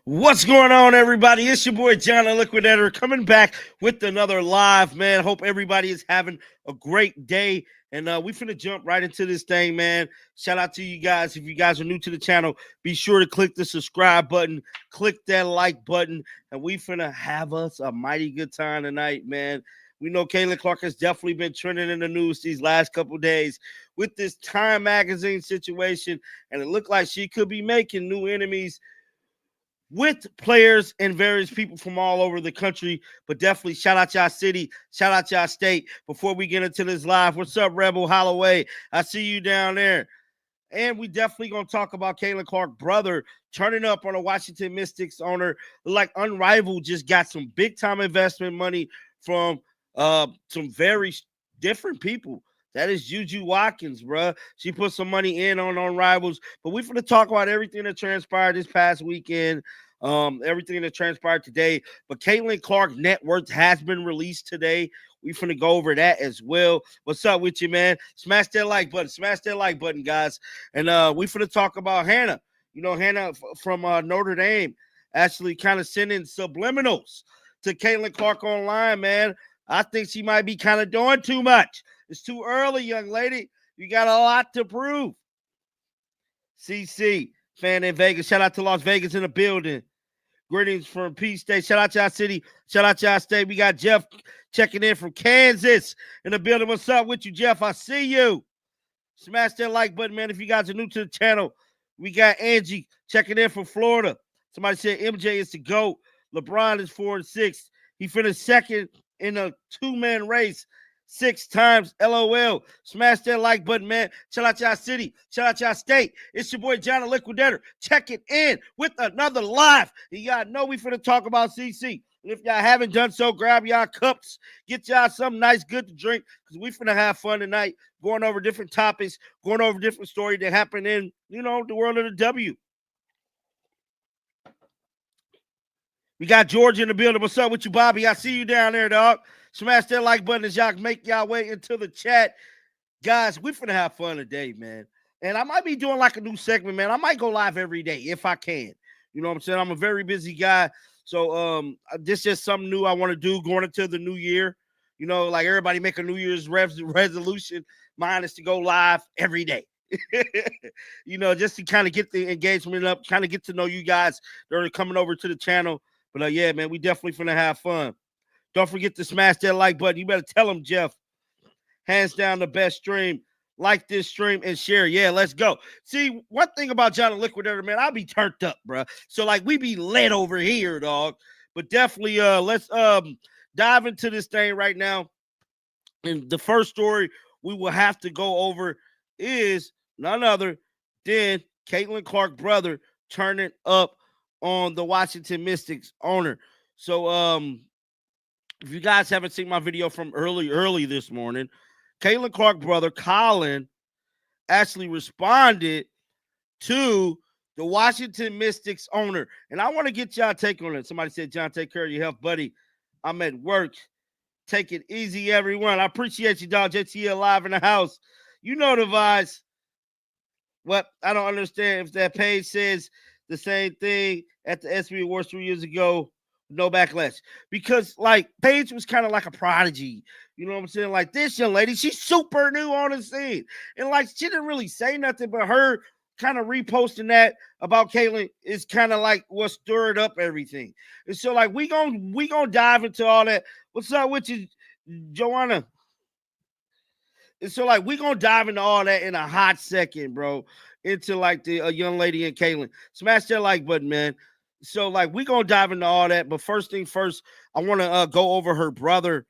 What's going on, everybody? It's your boy John the Liquidator coming back with another live, man. Hope everybody is having a great day. And we finna jump right into this thing, man. Shout out to you guys. If you guys are new to the channel, be sure to click the subscribe button, click that like button, and we finna have us a mighty good time tonight, man. We know Caitlin Clark has definitely been trending in the news these last couple days with this Time magazine situation, and it looked like she could be making new enemies with players and various people from all over the country. But definitely shout out y'all city, shout out y'all state. Before we get into this live, what's up, Rebel Holloway? I see you down there. And we definitely gonna talk about Caitlin Clark brother turning up on a Washington Mystics owner. Like Unrivaled just got some big time investment money from some very different people. That is Juju Watkins, bruh. She put some money in on Rivals. But we're going to talk about everything that transpired this past weekend, everything that transpired today. But Caitlin Clark net worth has been released today. We finna go over that as well. What's up with you, man? Smash that like button. Smash that like button, guys. And we finna talk about Hannah. You know, Hannah from Notre Dame actually kind of sending subliminals to Caitlin Clark online, man. I think she might be kind of doing too much. It's too early, young lady. You got a lot to prove. CC, fan in Vegas. Shout out to Las Vegas in the building. Greetings from Peace State. Shout out to our city. Shout out to our state. We got Jeff checking in from Kansas in the building. What's up with you, Jeff? I see you. Smash that like button, man. If you guys are new to the channel, we got Angie checking in from Florida. Somebody said MJ is the GOAT. LeBron is 4-6. He finished second in a two-man race 6 times. LOL. Smash that like button, man. Shout out y'all city. Shout out y'all state. It's your boy John the Liquidator checking in with another live. Y'all know we finna talk about CC. And if y'all haven't done so, grab y'all cups, get y'all something nice, good to drink, because we finna have fun tonight, going over different topics, going over different stories that happen in, you know, the world of the W. We got George in the building. What's up with you, Bobby? I see you down there, dog. Smash that like button as y'all make y'all way into the chat. Guys, we finna have fun today, man. And I might be doing like a new segment, man. I might go live every day if I can. You know what I'm saying? I'm a very busy guy. So this is just something new I want to do going into the new year. You know, like everybody make a New Year's resolution. Mine is to go live every day. You know, just to kind of get the engagement up, kind of get to know you guys that are coming over to the channel. But yeah, man, we definitely finna have fun. Don't forget to smash that like button. You better tell them, Jeff. Hands down the best stream. Like this stream and share. Yeah, let's go. See, one thing about John the Liquidator, man, I'll be turned up, bro. So like we be lit over here, dog. But definitely let's dive into this thing right now. And the first story we will have to go over is none other than Caitlin Clark brother turning up on the Washington Mystics owner. So if you guys haven't seen my video from early this morning, Caitlin Clark brother Colin actually responded to the Washington Mystics owner. And I want to get y'all take on it. Somebody said, John, take care of your health, buddy. I'm at work. Take it easy, everyone. I appreciate you, dog. JT live in the house. You know the vibes. What? I don't understand if that page says the same thing at the SB Awards 3 years ago. No backlash. Because, like, Paige was kind of like a prodigy. You know what I'm saying? Like, this young lady, she's super new on the scene. And, like, she didn't really say nothing, but her kind of reposting that about Caitlin is kind of like what stirred up everything. And so, like, we gonna dive into all that. What's up with you, Joanna? And so, like, we gonna dive into all that in a hot second, bro. Into, like, the young lady and Caitlin. Smash that like button, man. So, like, we're going to dive into all that. But first thing first, I want to go over her brother.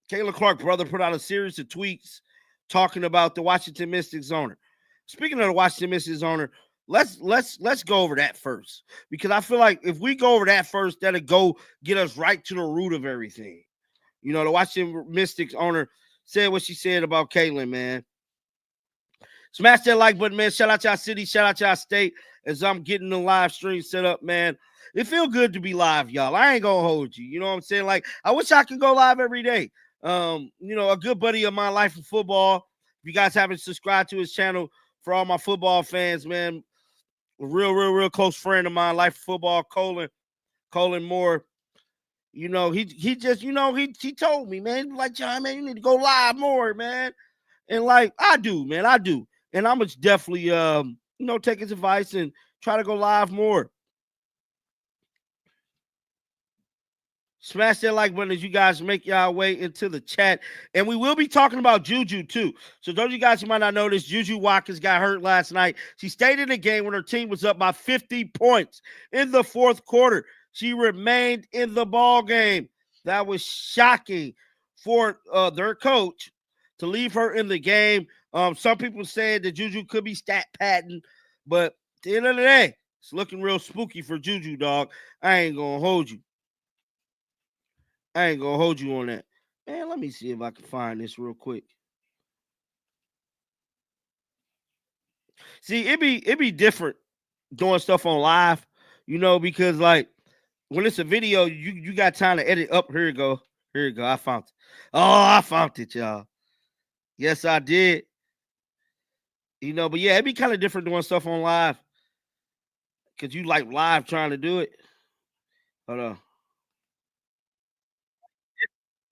Caitlin Clark brother put out a series of tweets talking about the Washington Mystics owner. Speaking of the Washington Mystics owner, let's go over that first. Because I feel like if we go over that first, that'll go get us right to the root of everything. You know, the Washington Mystics owner said what she said about Caitlin, man. Smash that like button, man. Shout out to our city. Shout out to our state as I'm getting the live stream set up, man. It feel good to be live, y'all. I ain't going to hold you. You know what I'm saying? Like, I wish I could go live every day. You know, a good buddy of mine, Life of Football. If you guys haven't subscribed to his channel, for all my football fans, man, a real close friend of mine, life of football, Colin Moore. He just, he told me, man, like, John, man, you need to go live more, man. And like, I do, man, I do. And I'm just definitely, take his advice and try to go live more. Smash that like button as you guys make y'all way into the chat. And we will be talking about Juju too. So those of you guys who might not know this, Juju Watkins got hurt last night. She stayed in the game when her team was up by 50 points in the fourth quarter. She remained in the ball game. That was shocking for their coach to leave her in the game. Some people said that Juju could be stat padding, but at the end of the day, it's looking real spooky for Juju, dog. I ain't gonna hold you. I ain't gonna hold you on that. Man, let me see if I can find this real quick. See, it be different doing stuff on live, because like when it's a video, you got time to edit up. Here you go. Here you go. I found it. Oh, I found it, y'all. Yes, I did. But yeah, it'd be kind of different doing stuff on live. Cause you like live trying to do it. Hold on.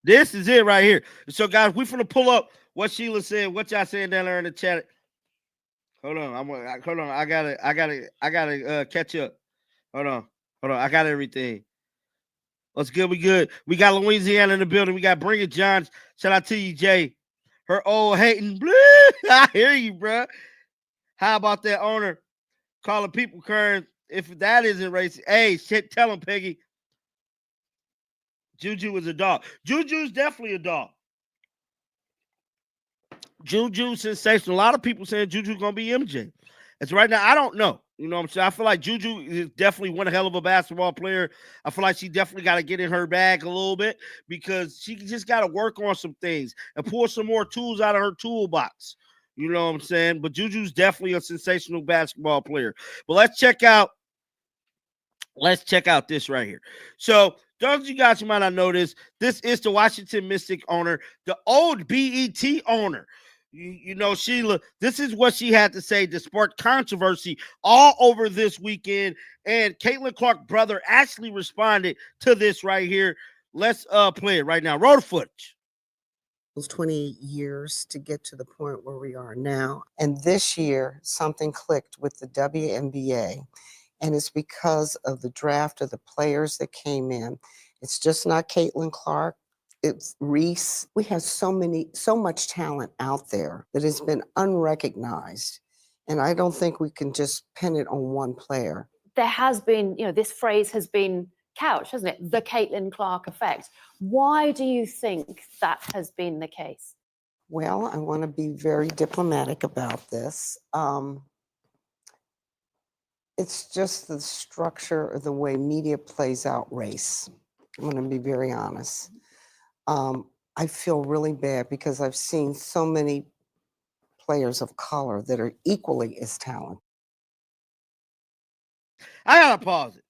This is it right here. So, guys, we finna pull up what Sheila said, what y'all saying down there in the chat. Hold on, hold on. I gotta catch up. Hold on. I got everything. What's good? We good. We got Louisiana in the building. We got Bring It John. Shout out to you, Jay. Her old hating. I hear you, bro. How about that owner calling people current? If that isn't racist, hey, shit, tell him, Peggy. Juju is a dog. Juju's definitely a dog. Juju's sensational. A lot of people saying Juju's gonna be MJ. As right now, I don't know. You know what I'm saying? I feel like Juju is definitely one hell of a basketball player. I feel like she definitely got to get in her bag a little bit because she just got to work on some things and pull some more tools out of her toolbox. You know what I'm saying? But Juju's definitely a sensational basketball player. But let's check out this right here. So those of you guys who might not know this is the Washington Mystic owner, the old BET owner. Sheila, this is what she had to say to spark controversy all over this weekend. And Caitlin Clark's brother actually responded to this right here. Let's play it right now. Roll the footage. 20 years to get to the point where we are now. And this year, something clicked with the WNBA. And it's because of the draft of the players that came in. It's just not Caitlin Clark. It's Reese. We have so much talent out there that has been unrecognized. And I don't think we can just pin it on one player. There has been, this phrase has been couched, hasn't it? The Caitlin Clark effect. Why do you think that has been the case? Well, I want to be very diplomatic about this. It's just the structure of the way media plays out race. I'm going to be very honest. I feel really bad because I've seen so many players of color that are equally as talented. I gotta pause it.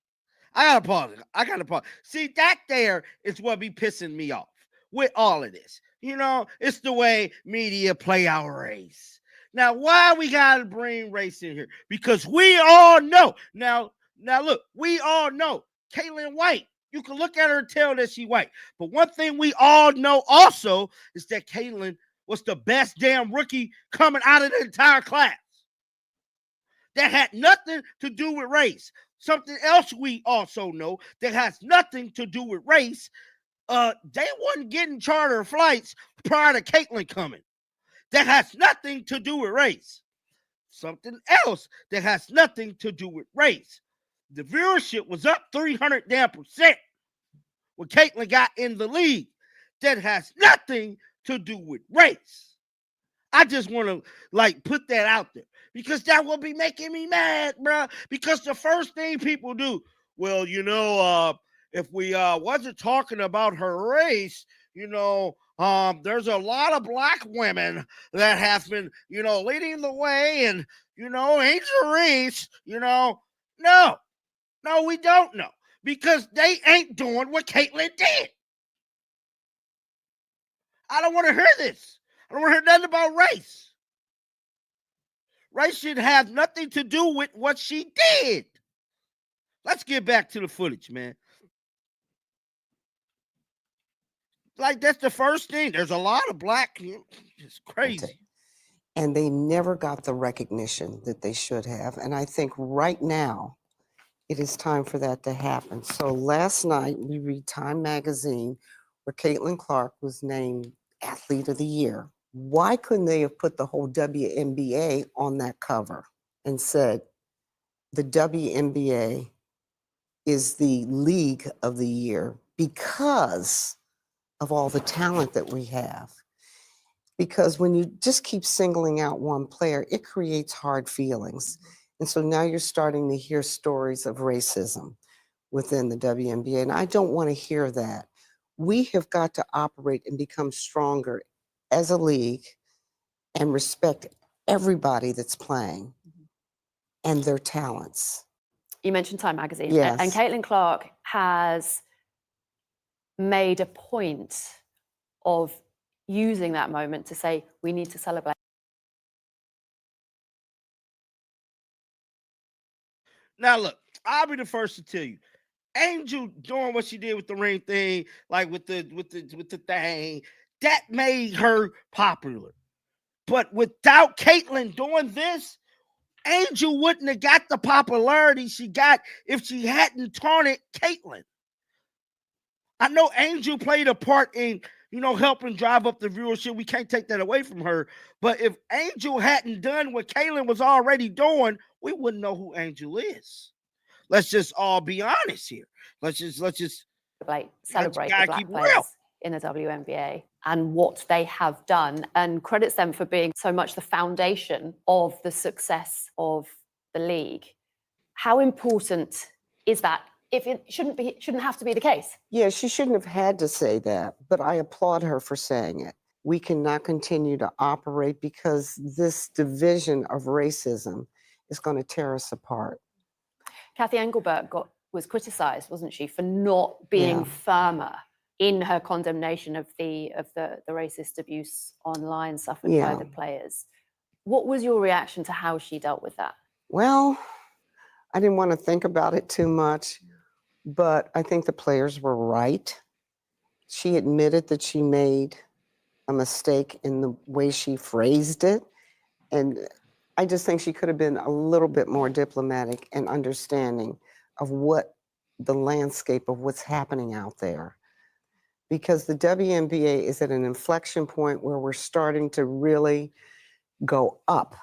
See, that there is what be pissing me off with all of this. It's the way media play our race. Now, why we gotta bring race in here? Because we all know. Now look, we all know Caitlin White. You can look at her and tell that she white. But one thing we all know also is that Caitlin was the best damn rookie coming out of the entire class. That had nothing to do with race. Something else we also know that has nothing to do with race. They wasn't getting charter flights prior to Caitlin coming. That has nothing to do with race. Something else that has nothing to do with race. The viewership was up 300% when Caitlin got in the league. That has nothing to do with race. I just want to put that out there because that will be making me mad, bro. Because the first thing people do, well, if we wasn't talking about her race, there's a lot of black women that have been, leading the way, and Angel Reese, no, we don't know because they ain't doing what Caitlin did. I don't want to hear this. I don't want to hear nothing about race. Race should have nothing to do with what she did. Let's get back to the footage, man. Like, that's the first thing. There's a lot of black. It's crazy. And they never got the recognition that they should have. And I think right now, it is time for that to happen. So last night, we read Time magazine where Caitlin Clark was named Athlete of the Year. Why couldn't they have put the whole WNBA on that cover and said, the WNBA is the league of the year because of all the talent that we have? Because when you just keep singling out one player, it creates hard feelings. And so now you're starting to hear stories of racism within the WNBA. And I don't want to hear that. We have got to operate and become stronger as a league and respect everybody that's playing and their talents. You mentioned Time magazine. Yes. And Caitlin Clark has made a point of using that moment to say, we need to celebrate. Now, look, I'll be the first to tell you, Angel doing what she did with the ring thing, like with the thing, that made her popular. But without Caitlin doing this, Angel wouldn't have got the popularity she got if she hadn't taunted Caitlin. I know Angel played a part in, helping drive up the viewership. We can't take that away from her. But if Angel hadn't done what Caitlin was already doing, we wouldn't know who Angel is. Let's just all be honest here. Let's just celebrate the black players in the WNBA and what they have done, and credits them for being so much the foundation of the success of the league. How important is that? If it shouldn't have to be the case. Yeah, she shouldn't have had to say that, but I applaud her for saying it. We cannot continue to operate because this division of racism is going to tear us apart. Kathy Engelbert was criticized, wasn't she, for not being firmer in her condemnation of the racist abuse online suffered by the players. What was your reaction to how she dealt with that? Well, I didn't want to think about it too much, but I think the players were right. She admitted that she made a mistake in the way she phrased it. And I just think she could have been a little bit more diplomatic and understanding of what the landscape of what's happening out there. Because the WNBA is at an inflection point where we're starting to really go up.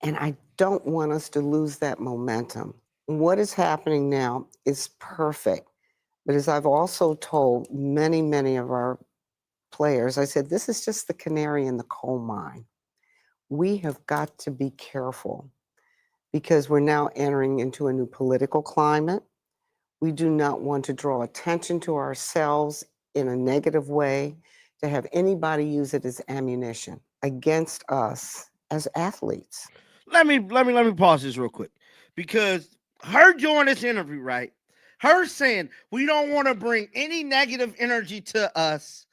And I don't want us to lose that momentum. What is happening now is perfect. But as I've also told many, many of our players, I said, this is just the canary in the coal mine. We have got to be careful because we're now entering into a new political climate. We do not want to draw attention to ourselves in a negative way, to have anybody use it as ammunition against us as athletes. Let me pause this real quick, because her doing this interview, right? Her saying we don't want to bring any negative energy to us.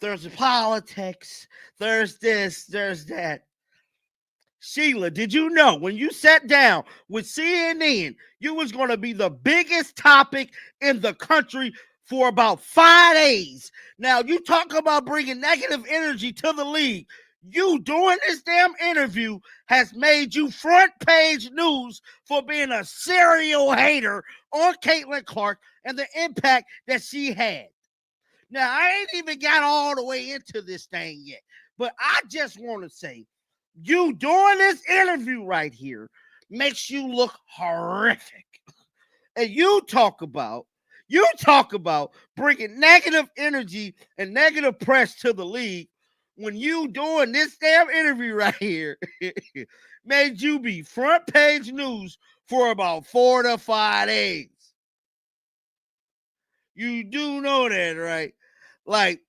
There's politics. There's this. There's that. Sheila, did you know when you sat down with CNN, you was going to be the biggest topic in the country for about 5 days? Now, you talk about bringing negative energy to the league. You doing this damn interview has made you front page news for being a serial hater on Caitlin Clark and the impact that she had. Now, I ain't even got all the way into this thing yet, but I just want to say, you doing this interview right here makes you look horrific. And you talk about bringing negative energy and negative press to the league when you doing this damn interview right here made you be front page news for about 4 to 5 days. You do know that, right? Like,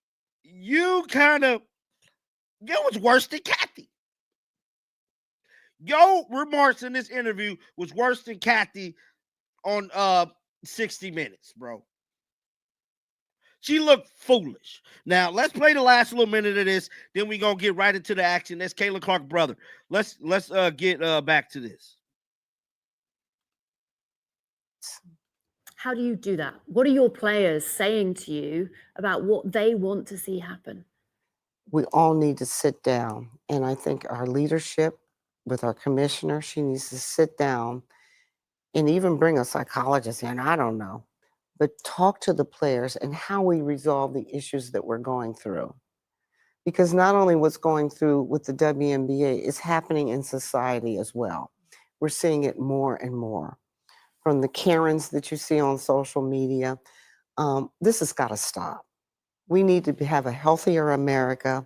you was worse than Kathy. Your remarks in this interview was worse than Kathy on 60 Minutes, bro. She looked foolish. Now let's play the last little minute of this. Then we gonna get right into the action. That's Caitlin Clark brother. Let's get back to this. How do you do that? What are your players saying to you about what they want to see happen? We all need to sit down. And I think our leadership with our commissioner, she needs to sit down and even bring a psychologist in. I don't know. But talk to the players and how we resolve the issues that we're going through. Because not only what's going through with the WNBA, it's happening in society as well. We're seeing it more and more. From the Karens that you see on social media, this has got to stop. We need to have a healthier America.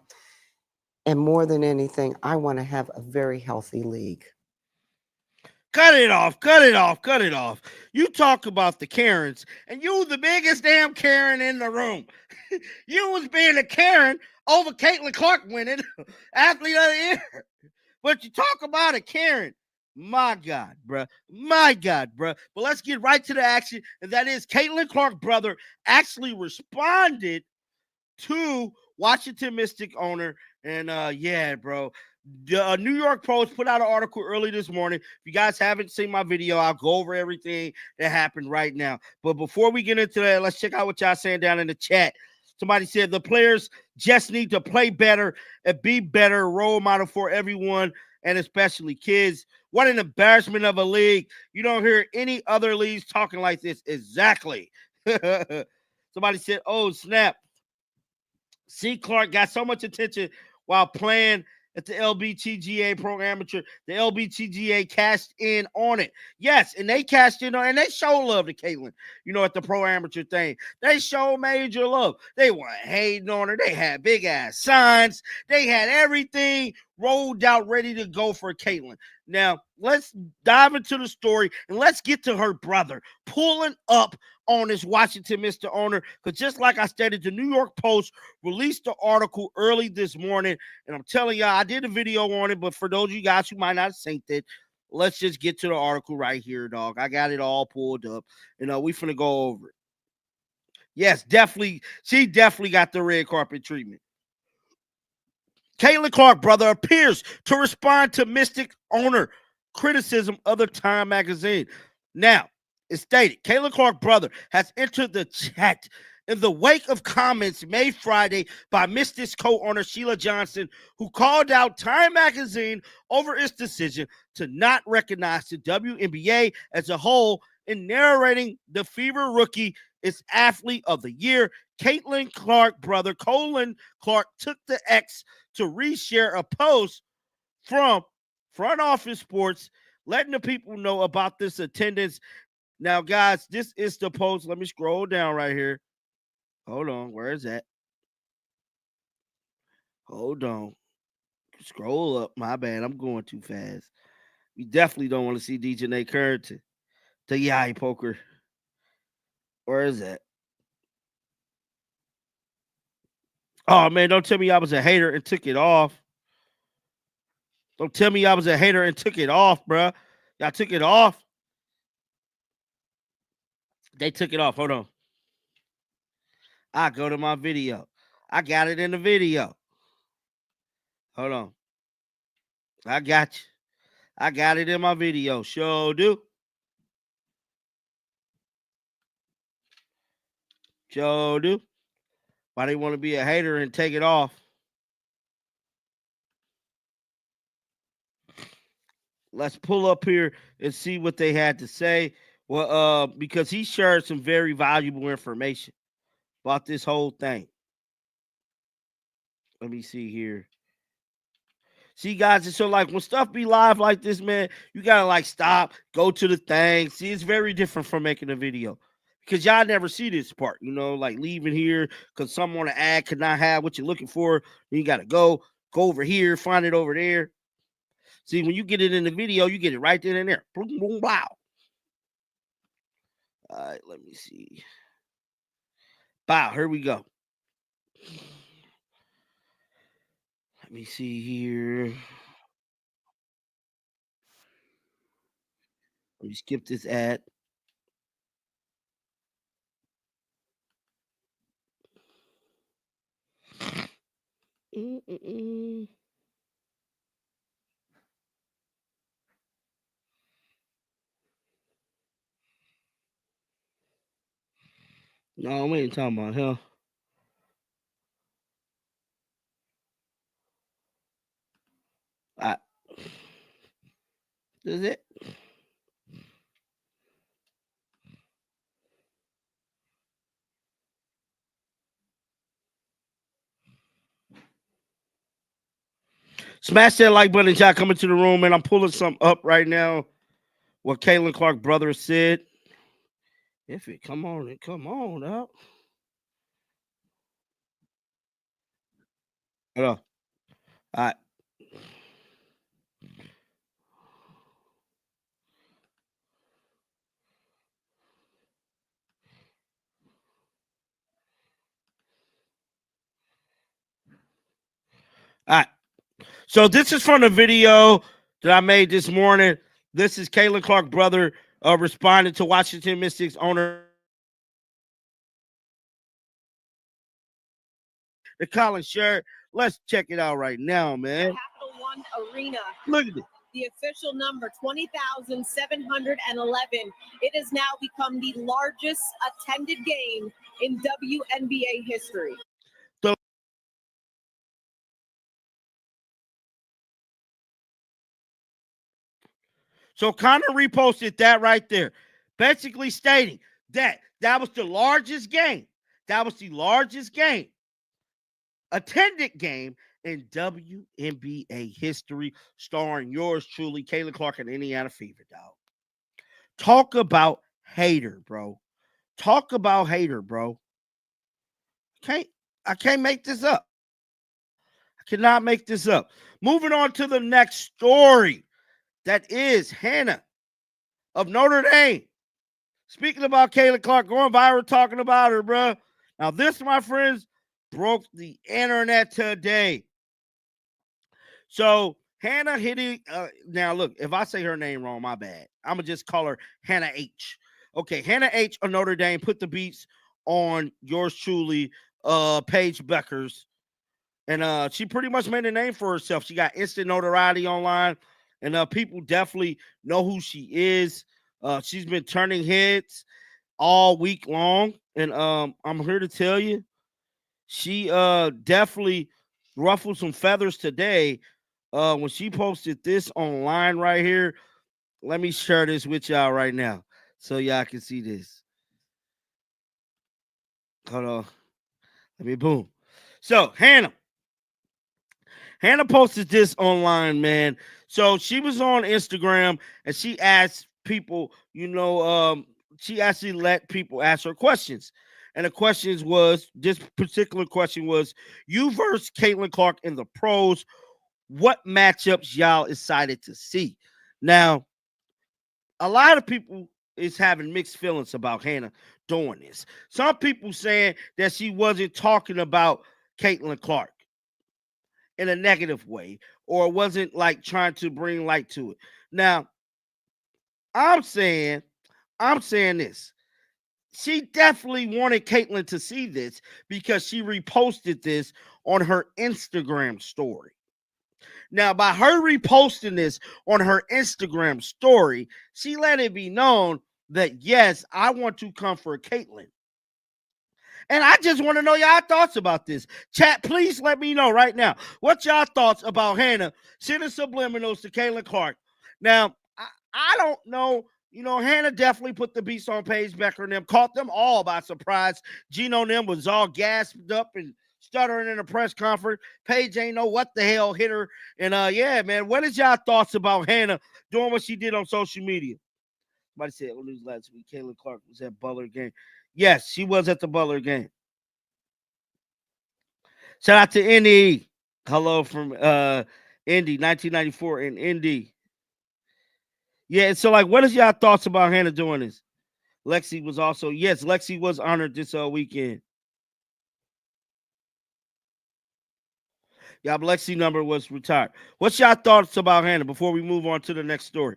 And more than anything, I want to have a very healthy league. Cut it off, cut it off, cut it off. You talk about the Karens, and you the biggest damn Karen in the room. You was being a Karen over Caitlin Clark winning athlete of the year. But you talk about a Karen. My God, bruh. My God, bruh. But let's get right to the action. And that is Caitlin Clark brother actually responded to Washington Mystic owner. And yeah, bro. The New York Post put out an article early this morning. If you guys haven't seen my video, I'll go over everything that happened right now. But before we get into that, let's check out what y'all saying down in the chat. Somebody said the players just need to play better and be better role model for everyone, and especially kids. What an embarrassment of a league. You don't hear any other leagues talking like this. Exactly. Somebody said, oh, snap. C. Clark got so much attention while playing at the LBTGA Pro Amateur. The LBTGA cashed in on it. Yes, and they cashed in on it, and they show love to Caitlin, at the Pro Amateur thing. They show major love. They weren't hating on her. They had big-ass signs. They had everything rolled out, ready to go for Caitlin. Now, let's dive into the story, and let's get to her brother pulling up on this Washington Mr. Owner, because just like I stated, the New York Post released the article early this morning, and I'm telling y'all, I did a video on it, but for those of you guys who might not have synced it, let's just get to the article right here, dog. I got it all pulled up, and we finna go over it. Yes, definitely, she definitely got the red carpet treatment. Caitlin Clark brother appears to respond to Mystic owner criticism of the Time magazine. Now, it's stated Caitlin Clark brother has entered the chat in the wake of comments made Friday by Mystic's co-owner Sheila Johnson, who called out Time magazine over its decision to not recognize the WNBA as a whole in narrating the Fever rookie its athlete of the year. Caitlin Clark brother Colin Clark took the X to reshare a post from Front Office Sports letting the people know about this attendance. Now, guys, this is the post. Let me scroll down right here. Hold on. Where is that? Hold on. Scroll up. My bad. I'm going too fast. You definitely don't want to see DJ Nate Currington. The Yai Poker. Where is that? Oh, man, don't tell me I was a hater and took it off. Don't tell me I was a hater and took it off, bruh. Y'all took it off. They took it off. Hold on. I go to my video. I got it in the video. Hold on. I got you. I got it in my video. Sure do. Sure do. Why they want to be a hater and take it off? Let's pull up here and see what they had to say. Well, because he shared some very valuable information about this whole thing. Let me see here. See, guys, it's so like when stuff be live like this, man, you gotta like stop, go to the thing. See, it's very different from making a video because y'all never see this part, like leaving here because someone on an ad could not have what you're looking for. You gotta go over here, find it over there. See, when you get it in the video, you get it right then and there. Boom, boom, wow. All right, let me see. Wow, here we go. Let me see here. Let me skip this ad. No, we ain't talking about him. All right. This is it. Smash that like button, y'all coming to the room, and I'm pulling some up right now. What Caitlin Clark brother said. If it come on, it come on up. Hold on. All right. All right. So this is from the video that I made this morning. This is Caitlin Clark brother responding to Washington Mystics owner the Colin shirt. Let's check it out right now, man. Capital One Arena. Look at it. The official number 20,711. It has now become the largest attended game in WNBA history. So Connor reposted that right there, basically stating that that was the largest game. That was the largest game, attended game in WNBA history, starring yours truly, Caitlin Clark and Indiana Fever, dog. Talk about hater, bro. Talk about hater, bro. I can't make this up. I cannot make this up. Moving on to the next story. That is Hannah of Notre Dame. Speaking about Caitlin Clark, going viral talking about her, bro. Now, this, my friends, broke the internet today. So, Hannah hitting. Now, look, if I say her name wrong, my bad. I'm going to just call her Hannah H. Okay, Hannah H of Notre Dame put the beats on yours truly, Paige Beckers. And she pretty much made a name for herself. She got instant notoriety online, and people definitely know who she is. She's been turning heads all week long, and I'm here to tell you, she definitely ruffled some feathers today when she posted this online right here. Let me share this with y'all right now so y'all can see this. Hold on. Let me boom. So Hannah posted this online, man. So she was on Instagram and she asked people, she actually let people ask her questions. And the questions was, this particular question was, you versus Caitlin Clark in the pros, what matchups y'all excited to see? Now, a lot of people is having mixed feelings about Hannah doing this. Some people saying that she wasn't talking about Caitlin Clark in a negative way, or wasn't like trying to bring light to it. Now, I'm saying this. She definitely wanted Caitlin to see this because she reposted this on her Instagram story. Now, by her reposting this on her Instagram story, she let it be known that, yes, I want to come for Caitlin. And I just want to know y'all thoughts about this. Chat, please let me know right now. What y'all thoughts about Hannah sending subliminals to Caitlin Clark? Now, I don't know. Hannah definitely put the beats on Paige Becker and them, caught them all by surprise. Gino and them was all gasped up and stuttering in a press conference. Paige ain't know what the hell hit her. And yeah, man, what is y'all thoughts about Hannah doing what she did on social media? Somebody said on news last week, Caitlin Clark was at Butler game. Yes, she was at the Butler game. Shout out to Indy. Hello from Indy, 1994 in Indy. Yeah, so like, what is y'all thoughts about Hannah doing this? Lexi was also, yes, Lexi was honored this weekend. Y'all, Lexi number was retired. What's y'all thoughts about Hannah before we move on to the next story?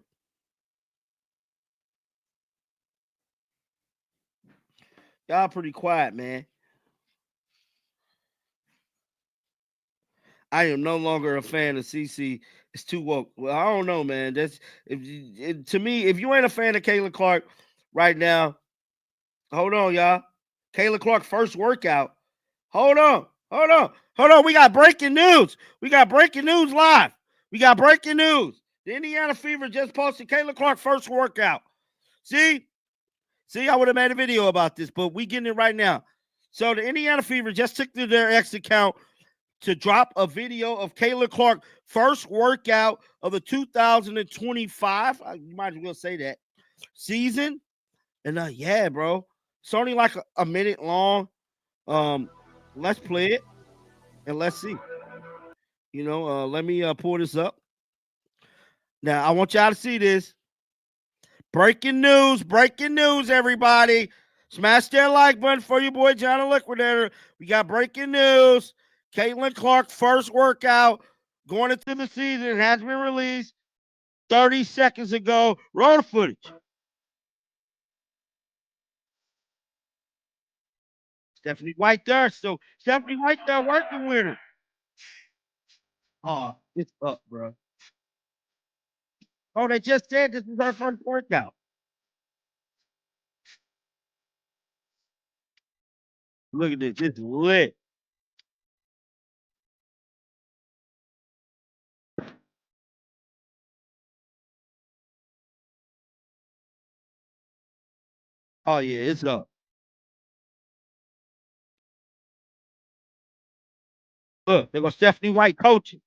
Y'all pretty quiet, man. I am no longer a fan of CC. It's too woke. Well, I don't know, man. That's to me. If you ain't a fan of Caitlin Clark right now, hold on, y'all. Caitlin Clark first workout. Hold on. We got breaking news. We got breaking news live. We got breaking news. The Indiana Fever just posted Caitlin Clark first workout. See, I would have made a video about this, but we getting it right now. So the Indiana Fever just took to their X account to drop a video of Caitlin Clark first workout of the 2025. You might as well say that season. And yeah, bro, it's only like a minute long. Let's play it and let's see. Let me pull this up. Now I want y'all to see this. Breaking news, everybody. Smash that like button for your boy John the Liquidator. We got breaking news. Caitlin Clark first workout going into the season has been released 30 seconds ago. Roll the footage. Stephanie White there. So Stephanie White there working with her. Oh, it's up, bro. Oh, they just said this is her first workout. Look at this. It's lit. Oh, yeah, it's up. Look, there goes Stephanie White coaching.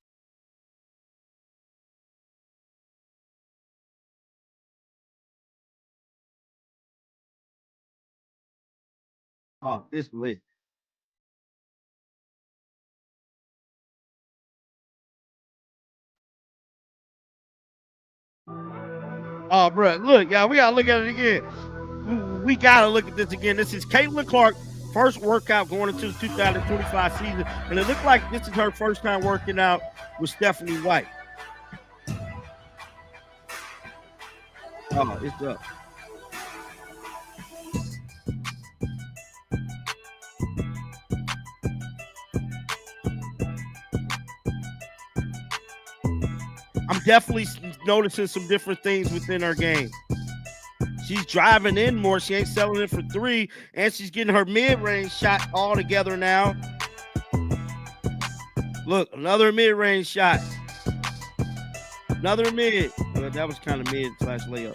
Oh, it's lit. Oh, bro, look, y'all, we gotta look at it again. We gotta look at this again. This is Caitlin Clark, first workout going into the 2025 season, and it looked like this is her first time working out with Stephanie White. Oh, it's up. I'm definitely noticing some different things within her game. She's driving in more. She ain't selling it for three, and she's getting her mid-range shot all together now. Look, another mid-range shot. Another mid. Well, that was kind of mid/layup.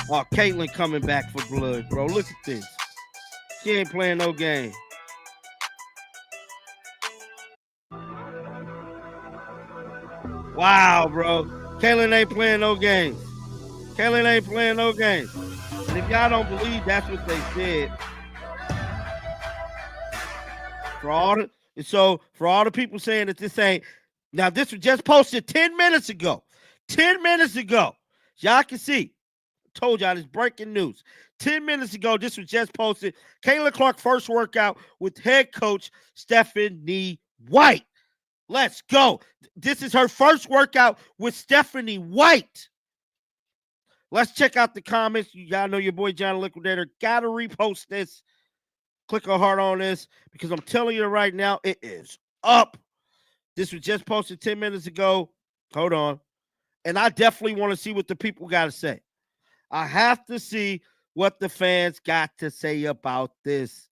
Oh, Caitlin coming back for blood, bro. Look at this. She ain't playing no game. Wow, bro. Caitlin ain't playing no games. And if y'all don't believe that's what they said, for all the people saying that this ain't, now this was just posted 10 minutes ago. 10 minutes ago. Y'all can see. Told y'all this breaking news. 10 minutes ago, this was just posted. Caitlin Clark first workout with head coach Stephanie White. Let's go. This is her first workout with Stephanie White. Let's check out the comments. You gotta know your boy John the Liquidator. Gotta repost this. Click a heart on this because I'm telling you right now, it is up. This was just posted 10 minutes ago. Hold on. And I definitely want to see what the people got to say. I have to see what the fans got to say about this.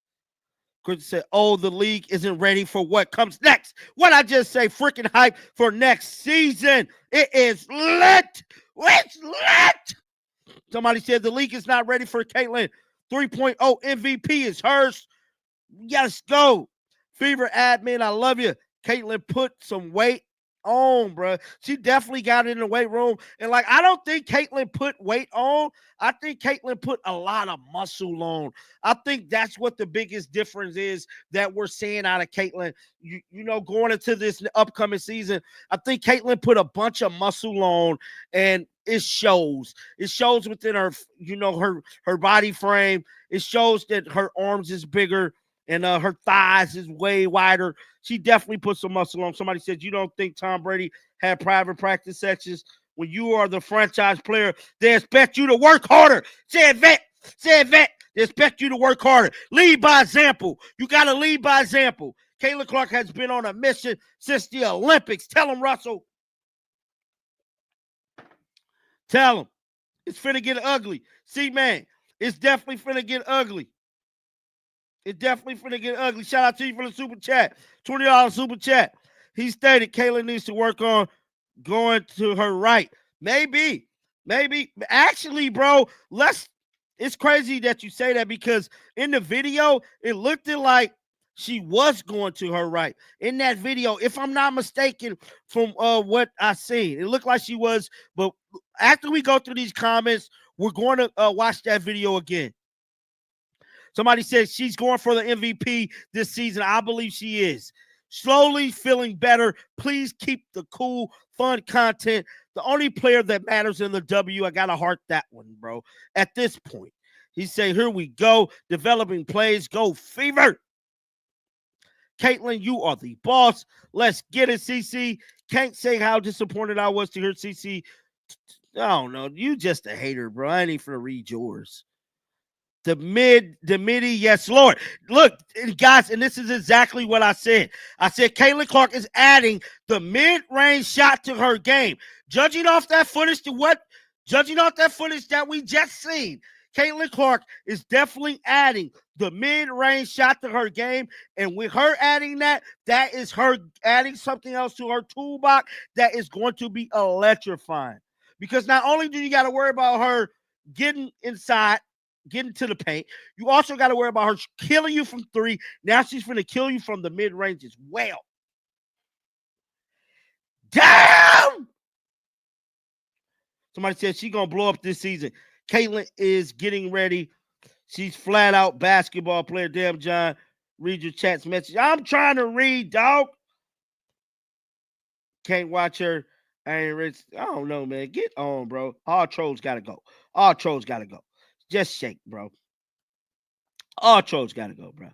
Chris said, oh, the league isn't ready for what comes next. What I just say, freaking hype for next season. It is lit. It's lit. Somebody said the league is not ready for Caitlin. 3.0 MVP is hers. Yes, go. Fever admin, I love you. Caitlin put some weight on, bro. She definitely got in the weight room. And I don't think Caitlin put weight on. I think Caitlin put a lot of muscle on. I think that's what the biggest difference is that we're seeing out of Caitlin. You know, going into this upcoming season, I think Caitlin put a bunch of muscle on, and it shows. It shows within her, her body frame. It shows that her arms is bigger and her thighs is way wider. She definitely put some muscle on. Somebody said, you don't think Tom Brady had private practice sections? When you are the franchise player, they expect you to work harder. Said vet. They expect you to work harder. Lead by example. You got to lead by example. Caitlin Clark has been on a mission since the Olympics. Tell him, Russell. Tell him. It's finna get ugly. See, man, it's definitely finna get ugly. It's definitely finna get ugly. Shout out to you for the super chat. $20 super chat. He stated Caitlin needs to work on going to her right. Maybe. Actually, bro, it's crazy that you say that because in the video, it looked like she was going to her right. In that video, if I'm not mistaken, from what I seen, it looked like she was. But after we go through these comments, we're going to watch that video again. Somebody says she's going for the MVP this season. I believe she is. Slowly feeling better. Please keep the cool, fun content. The only player that matters in the W, I got to heart that one, bro. At this point, he said, here we go. Developing plays. Go Fever. Caitlin, you are the boss. Let's get it, CC. Can't say how disappointed I was to hear CC. I don't know. You just a hater, bro. I ain't even finna read yours. The midi, yes, Lord. Look, guys, and this is exactly what I said. I said Caitlin Clark is adding the mid-range shot to her game. Judging off that footage that we just seen, Caitlin Clark is definitely adding the mid-range shot to her game. And with her adding that is her adding something else to her toolbox that is going to be electrifying. Because not only do you got to worry about her getting inside, getting to the paint, you also got to worry about her killing you from three. Now she's going to kill you from the mid-range as well. Damn! Somebody said she's going to blow up this season. Caitlin is getting ready. She's flat out basketball player. Damn, John, read your chat's message. I'm trying to read, dog. Can't watch her. I don't know, man. Get on, bro. All trolls got to go. All trolls got to go. Just shake, bro. All trolls got to go, bro.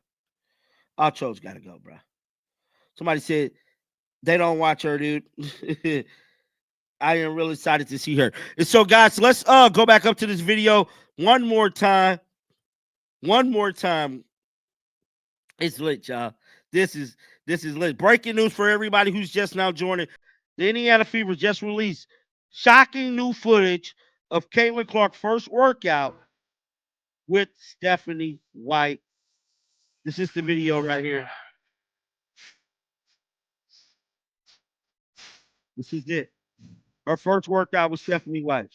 All trolls got to go, bro. Somebody said they don't watch her, dude. I am really excited to see her. And so, guys, let's go back up to this video one more time. One more time. It's lit, y'all. This is lit. Breaking news for everybody who's just now joining. The Indiana Fever just released shocking new footage of Caitlin Clark's first workout with Stephanie White. This is the video right here. This is it. Her first workout with Stephanie White.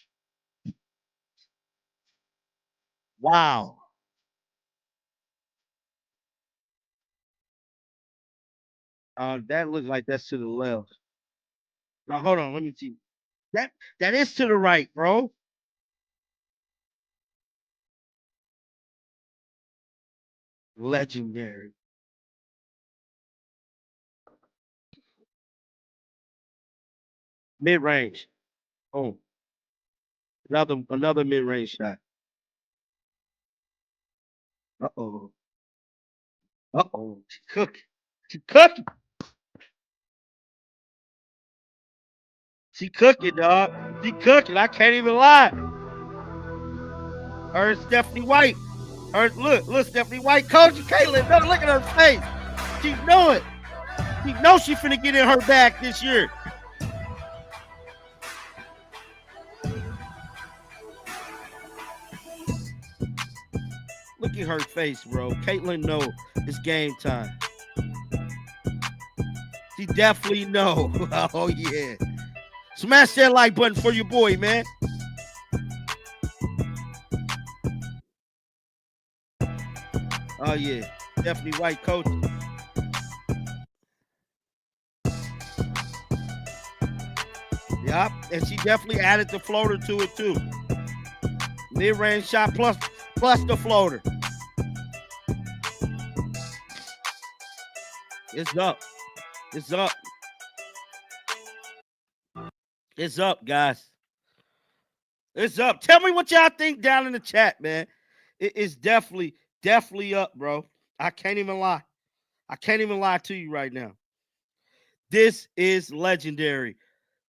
Wow. That looks like that's to the left. Now hold on, let me see. That is to the right, bro. Legendary. Mid-range. Oh, another mid-range shot. Uh-oh. Uh-oh. She cooking. She cooking. She cooking, dog. She cooking. I can't even lie. Her and Stephanie White. Look, Stephanie White coaching Caitlin. No, look at her face. She know it. She knows she finna get in her bag this year. Look at her face, bro. Caitlin know it's game time. She definitely know. Oh, yeah. Smash that like button for your boy, man. Oh, yeah. Stephanie White coaching. Yep. And she definitely added the floater to it, too. Mid-range shot plus the floater. It's up. It's up. It's up, guys. It's up. Tell me what y'all think down in the chat, man. It is definitely up, bro. I can't even lie. I can't even lie to you right now. This is legendary.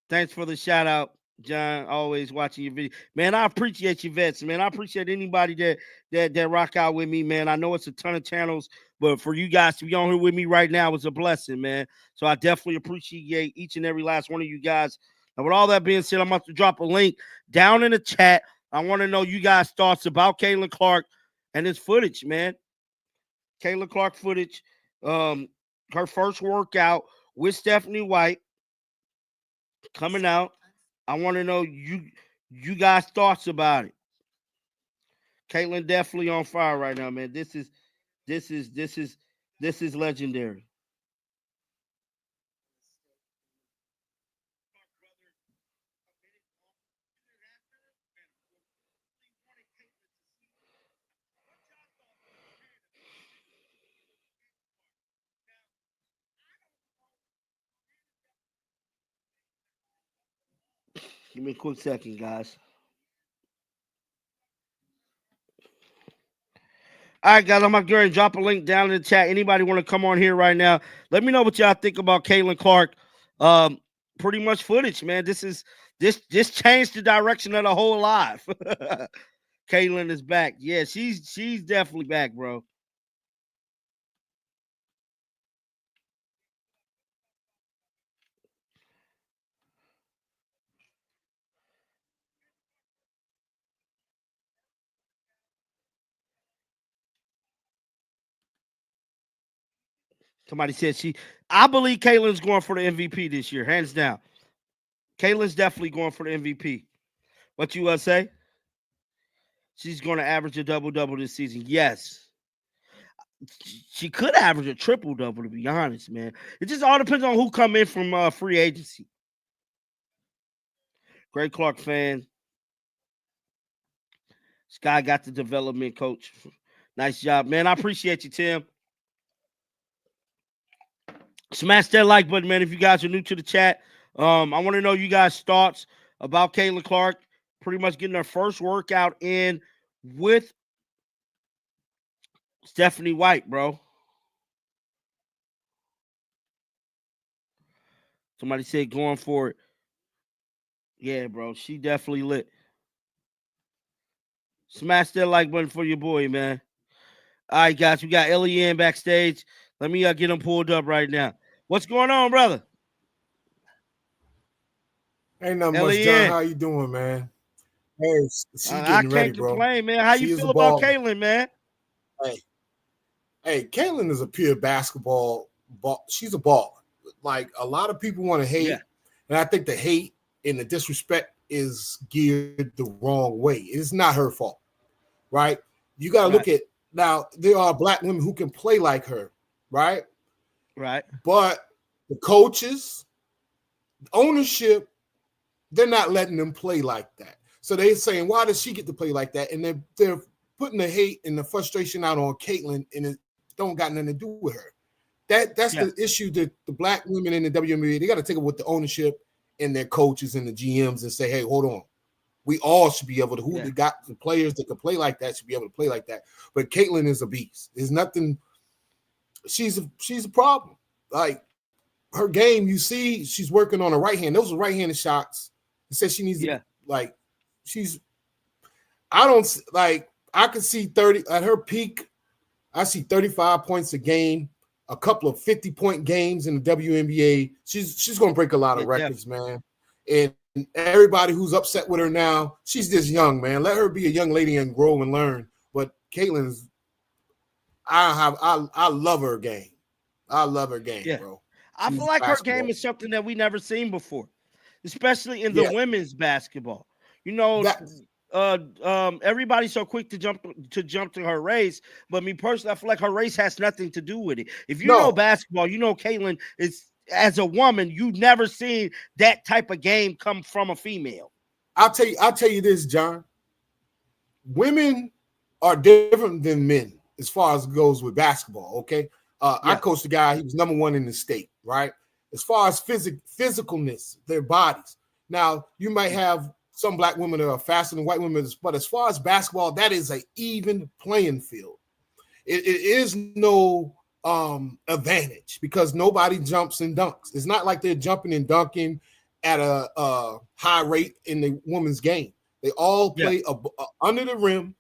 Thanks for the shout out, John, always watching your video. Man, I appreciate you, vets, man. I appreciate anybody that rock out with me, man. I know it's a ton of channels, but for you guys to be on here with me right now is a blessing, man. So I definitely appreciate each and every last one of you guys. And with all that being said, I'm about to drop a link down in the chat. I want to know you guys' thoughts about Caitlin Clark and this footage, man. Caitlin Clark footage, her first workout with Stephanie White coming out. I want to know you guys' thoughts about it. Caitlin definitely on fire right now, man. This is legendary. Give me a quick second, guys. All right, guys, I'm going to drop a link down in the chat. Anybody want to come on here right now? Let me know what y'all think about Caitlin Clark. Pretty much footage, man. This changed the direction of the whole live. Caitlin is back. Yeah, she's definitely back, bro. Somebody said I believe Caitlin's going for the MVP this year, hands down. Caitlin's definitely going for the MVP. What you say? She's going to average a double-double this season. Yes. She could average a triple-double, to be honest, man. It just all depends on who come in from free agency. Great Clark fan. Sky got the development coach. Nice job, man. I appreciate you, Tim. Smash that like button, man, if you guys are new to the chat. I want to know you guys' thoughts about Caitlin Clark pretty much getting her first workout in with Stephanie White, bro. Somebody said going for it. Yeah, bro. She definitely lit. Smash that like button for your boy, man. All right, guys. We got Elian backstage. Let me get him pulled up right now. What's going on, brother? Ain't nothing much, John. How you doing, man? Hey, she's getting ready, bro. I can't complain, man. How you feel about Caitlin, man? Hey, Caitlin is a pure basketball ball. She's a baller. Like, a lot of people want to hate, and I think the hate and the disrespect is geared the wrong way. It's not her fault, right? You got to look at, now, there are black women who can play like her, right? Right. But the coaches, ownership, they're not letting them play like that. So they're saying, why does she get to play like that? And they're putting the hate and the frustration out on Caitlin, and it don't got nothing to do with her. That's the issue that the black women in the WNBA, they got to take it with the ownership and their coaches and the GMs and say, hey, hold on. We all should be able to, who got the players that can play like that should be able to play like that. But Caitlin is a beast. There's nothing, she's a problem. Like, her game, you see, she's working on a right hand. Those are right-handed shots. It says she needs to, like, I can see 30 at her peak. I see 35 points a game, a couple of 50-point games in the WNBA. She's going to break a lot of records, man. And everybody who's upset with her now, she's just young, man. Let her be a young lady and grow and learn. But Caitlin's, I love her game. I love her game, bro. I feel like her game is something that we never seen before, especially in the women's basketball. You know, everybody's so quick to jump to her race, but me personally, I feel like her race has nothing to do with it. If you know basketball, you know Caitlin is, as a woman, you've never seen that type of game come from a female. I'll tell you this, John. Women are different than men as far as it goes with basketball. Okay. I coached a guy, he was number one in the state, right? As far as physicalness, their bodies. Now, you might have some black women that are faster than white women, but as far as basketball, that is an even playing field. It is no advantage because nobody jumps and dunks. It's not like they're jumping and dunking at a high rate in the women's game. They all play under the rim,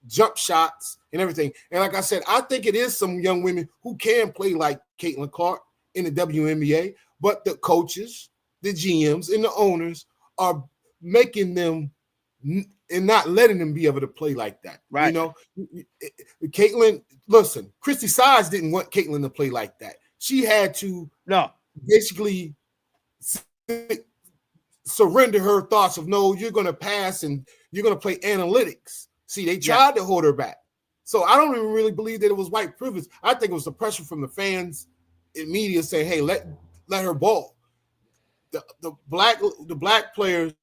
jump shots, and everything. And like I said, I think it is some young women who can play like Caitlin Clark in the WNBA, but the coaches, the GMs, and the owners are making them and not letting them be able to play like that. Right. You know, Caitlin, listen, Christy Sides didn't want Caitlin to play like that. She had to basically surrender her thoughts of, no, you're going to pass and you're going to play analytics. See, they tried to hold her back. So I don't even really believe that it was white privilege. I think it was the pressure from the fans and media saying, hey, let her ball. The black players,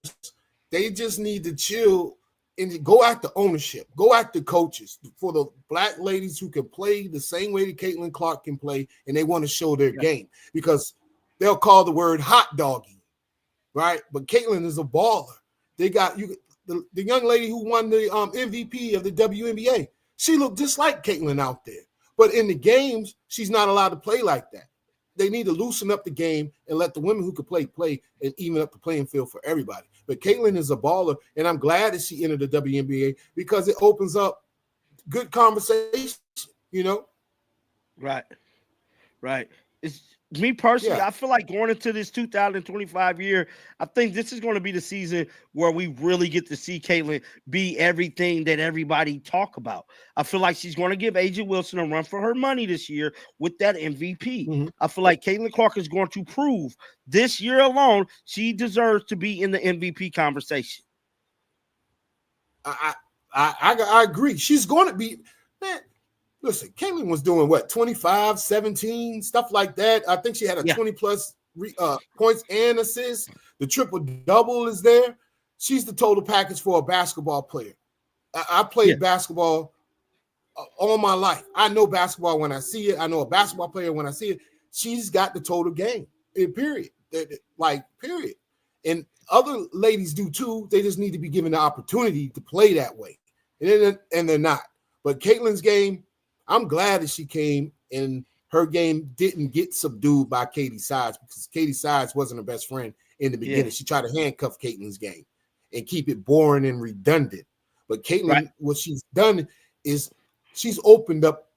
they just need to chill and go at the ownership, go at the coaches for the black ladies who can play the same way that Caitlin Clark can play, and they want to show their game, because they'll call the word hot doggy, right? But Caitlin is a baller. They got the young lady who won the MVP of the WNBA. She looked just like Caitlin out there, but in the games, she's not allowed to play like that. They need to loosen up the game and let the women who can play and even up the playing field for everybody. But Caitlin is a baller, and I'm glad that she entered the WNBA because it opens up good conversation, you know? Right. It's me personally, I feel like going into this 2025 year, I think this is going to be the season where we really get to see Caitlin be everything that everybody talk about. I feel like she's going to give AJ Wilson a run for her money this year with that MVP. Mm-hmm. I feel like Caitlin Clark is going to prove this year alone she deserves to be in the MVP conversation. I agree. She's going to be, man. Listen, Caitlin was doing what, 25, 17, stuff like that. I think she had a 20-plus points and assists. The triple-double is there. She's the total package for a basketball player. I played basketball all my life. I know basketball when I see it. I know a basketball player when I see it. She's got the total game, period. Period. And other ladies do too. They just need to be given the opportunity to play that way. And they're not. But Caitlin's game, I'm glad that she came and her game didn't get subdued by Katie Sides, because Katie Sides wasn't her best friend in the beginning. Yeah. She tried to handcuff Caitlin's game and keep it boring and redundant. But Caitlin, what she's done is she's opened up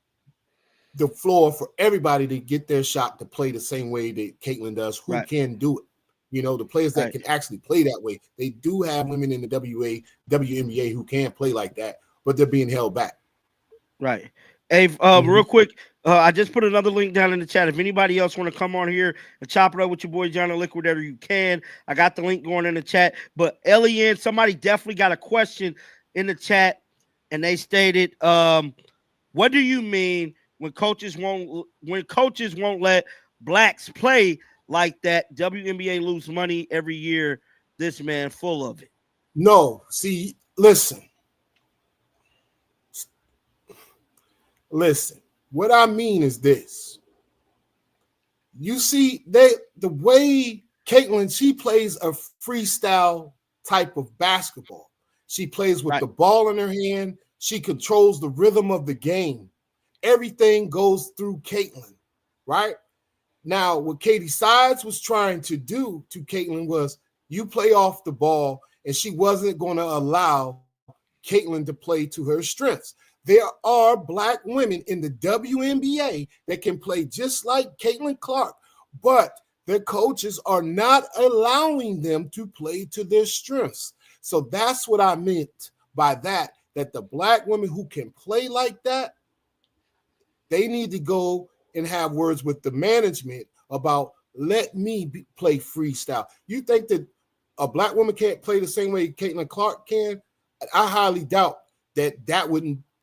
the floor for everybody to get their shot to play the same way that Caitlin does, who can do it. You know, the players that can actually play that way. They do have women in the WNBA who can play like that, but they're being held back. Right. Hey, real quick, I just put another link down in the chat. If anybody else want to come on here and chop it up with your boy Johnny Liquid, whatever you can, I got the link going in the chat. But Elian, somebody definitely got a question in the chat, and they stated, "What do you mean when coaches won't let blacks play like that? WNBA lose money every year. This man full of it." No, see, listen. Listen, what I mean is this. You see, the way Caitlin, she plays a freestyle type of basketball. She plays with the ball in her hand. She controls the rhythm of the game. Everything goes through Caitlin, right? Now, what Katie Sides was trying to do to Caitlin was you play off the ball, and she wasn't going to allow Caitlin to play to her strengths. There are black women in the WNBA that can play just like Caitlin Clark, but their coaches are not allowing them to play to their strengths. So that's what I meant by that the black women who can play like that, they need to go and have words with the management about, let me play freestyle. You think that a black woman can't play the same way Caitlin Clark can? I highly doubt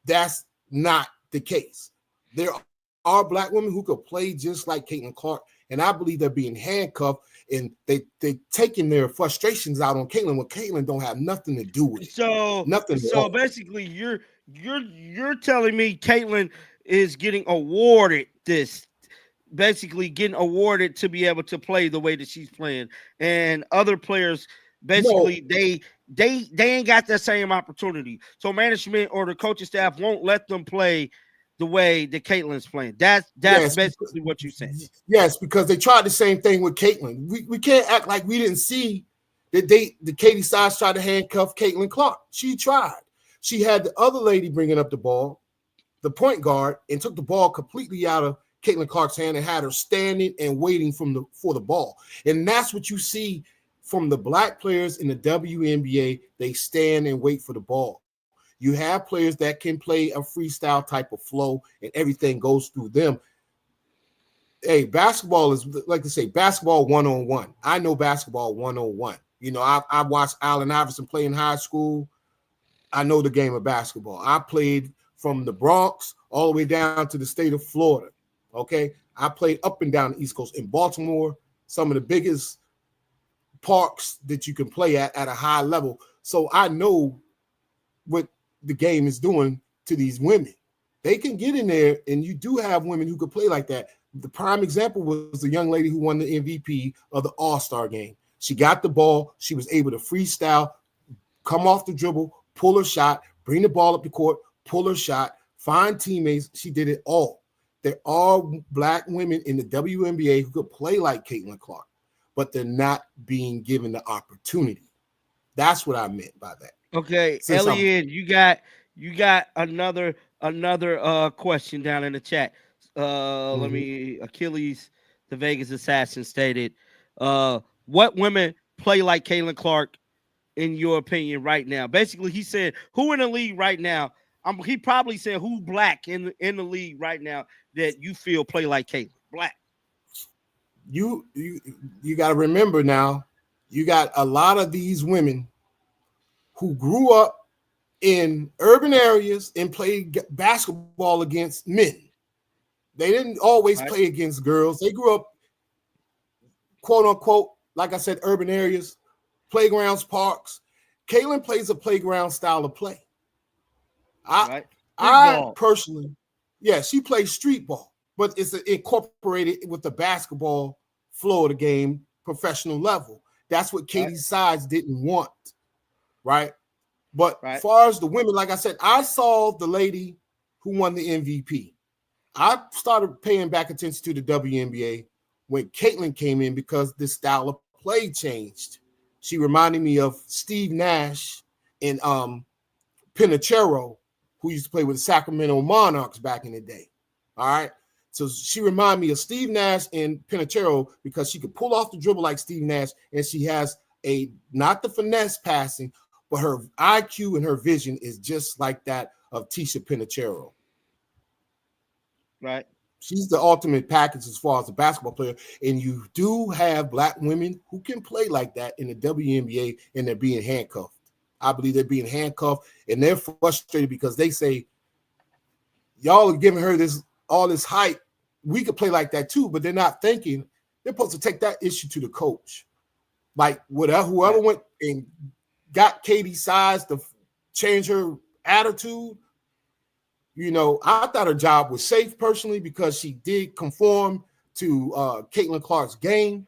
that's not the case. There are black women who could play just like Caitlin Clark, and I believe they're being handcuffed, and they taking their frustrations out on Caitlin when Caitlin don't have nothing to do with it. So basically, you're telling me Caitlin is getting awarded this, basically getting awarded to be able to play the way that she's playing, and other players basically they ain't got that same opportunity. So management or the coaching staff won't let them play the way that Caitlin's playing. That's basically what you said. Yes, because they tried the same thing with Caitlin. We can't act like we didn't see that the Katie Sides tried to handcuff Caitlin Clark. She tried. She had the other lady bringing up the ball, the point guard, and took the ball completely out of Caitlin Clark's hand and had her standing and waiting for the ball. And that's what you see from the black players in the WNBA. They stand and wait for the ball. You have players that can play a freestyle type of flow and everything goes through them. Hey, basketball is, like to say, basketball 1-on-1. I know basketball 1-on-1. You know, I watched Allen Iverson play in high school. I know the game of basketball. I played from the Bronx all the way down to the state of Florida. Okay, I played up and down the East Coast in Baltimore, some of the biggest parks that you can play at a high level. So I know what the game is doing to these women. They can get in there, and you do have women who could play like that. The prime example was the young lady who won the MVP of the All-Star game. She got the ball. She was able to freestyle, come off the dribble, pull her shot, bring the ball up the court, pull her shot, find teammates. She did it all. There are black women in the WNBA who could play like Caitlin Clark, but they're not being given the opportunity. That's what I meant by that. Okay, Elliot, you got another question down in the chat. Let me. Achilles, the Vegas assassin, stated, "What women play like Caitlin Clark, in your opinion, right now?" Basically, he said, "Who in the league right now?" He probably said, "Who black in the league right now that you feel play like Caitlin Black?" You got to remember now, you got a lot of these women who grew up in urban areas and played basketball against men. They didn't always play against girls. They grew up, quote unquote, like I said, urban areas, playgrounds, parks. Caitlin plays a playground style of play. I personally, she plays street ball, but it's incorporated with the basketball flow of the game, professional level. That's what Katie Sides didn't want, right? But as far as the women, like I said, I saw the lady who won the MVP. I started paying back attention to the WNBA when Caitlin came in because the style of play changed. She reminded me of Steve Nash and Pinachero, who used to play with the Sacramento Monarchs back in the day. All right. So she reminded me of Steve Nash and Pinachero because she could pull off the dribble like Steve Nash, and she has not the finesse passing, but her IQ and her vision is just like that of Tisha Pinachero. Right. She's the ultimate package as far as a basketball player. And you do have black women who can play like that in the WNBA, and they're being handcuffed. I believe they're being handcuffed, and they're frustrated because they say, y'all are giving her all this hype. We could play like that too, but they're not thinking they're supposed to take that issue to the coach. Like whoever went and got Katie Sides to change her attitude. You know, I thought her job was safe personally because she did conform to Caitlin Clark's game,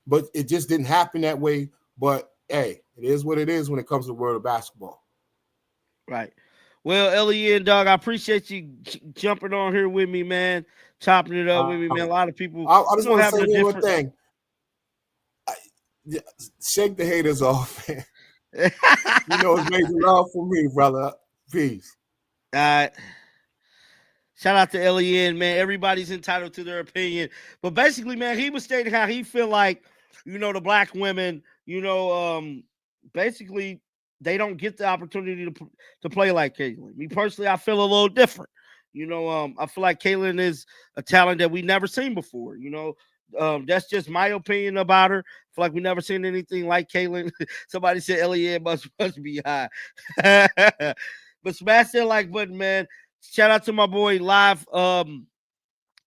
but it just didn't happen that way. But hey, it is what it is when it comes to the world of basketball. Right. Well, Ellie and Doug, I appreciate you jumping on here with me, man, chopping it up with me, man. A lot of people. I just want to say one more thing. Shake the haters off, man. You know it's major love for me, brother. Peace. Shout out to Ellie, man. Everybody's entitled to their opinion. But basically, man, he was stating how he feel like, the black women, basically they don't get the opportunity to play like Caitlin. Me personally, I feel a little different. I feel like Caitlin is a talent that we never seen before. That's just my opinion about her. I feel like we never seen anything like Caitlin. Somebody said Elliot must be high. But smash that like button, man. Shout out to my boy Live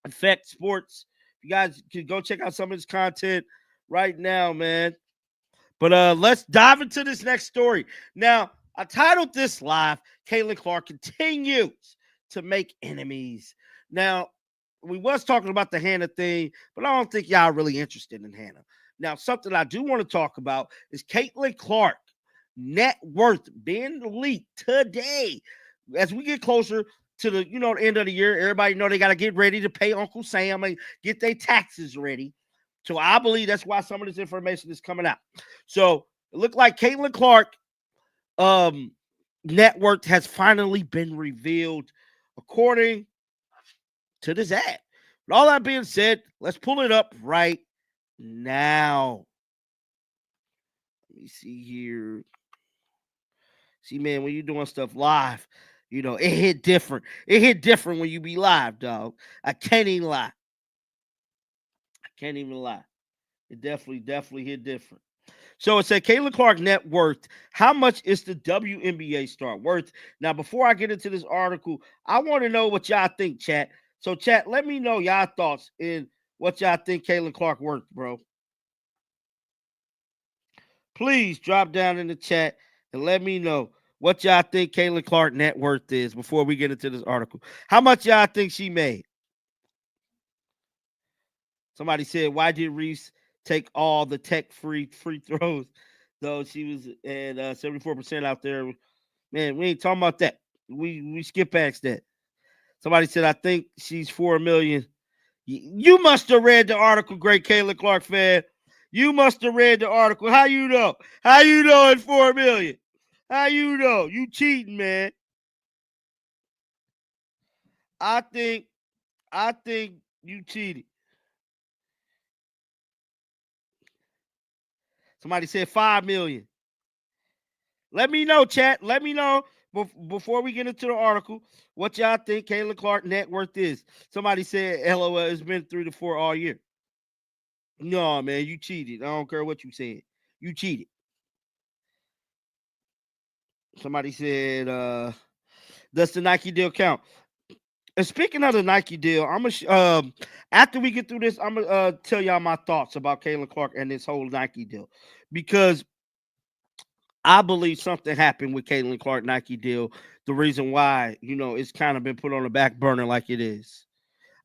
Effect Sports. You guys can go check out some of his content right now, man. But let's dive into this next story. Now, I titled this live, Caitlin Clark continues to make enemies. Now, we was talking about the Hannah thing, but I don't think y'all really interested in Hannah. Now, something I do want to talk about is Caitlin Clark net worth being leaked today as we get closer to the the end of the year. Everybody know they got to get ready to pay Uncle Sam and get their taxes ready. So I believe that's why some of this information is coming out. So it looked like Caitlin Clark net worth has finally been revealed according to this ad. With all that being said, let's pull it up right now. Let me see here. See, man, when you're doing stuff live, it hit different. It hit different when you be live, dog. I can't even lie. It definitely hit different. So it said Caitlin Clark net worth. How much is the WNBA star worth? Now, before I get into this article, I want to know what y'all think, chat. So, chat, let me know y'all thoughts in what y'all think Caitlin Clark worth, bro. Please drop down in the chat and let me know what y'all think Caitlin Clark net worth is before we get into this article. How much y'all think she made? Somebody said, why did Reese take all the tech-free free throws? Though she was at 74% out there. Man, we ain't talking about that. We skip past that. Somebody said, I think she's $4 million. You must have read the article, great Caitlin Clark fan. You must have read the article. How you know? How you know it's $4 million? How you know? You cheating, man. I think you cheated. Somebody said $5 million. Let me know, chat. Let me know before we get into the article what y'all think Caitlin Clark net worth is. Somebody said, LOL, it's been 3 to 4 all year. No, man, you cheated. I don't care what you said. You cheated. Somebody said, does the Nike deal count? And speaking of the Nike deal, I'm gonna after we get through this, I'm gonna tell y'all my thoughts about Caitlin Clark and this whole Nike deal, because I believe something happened with Caitlin Clark Nike deal. The reason why it's kind of been put on the back burner like it is.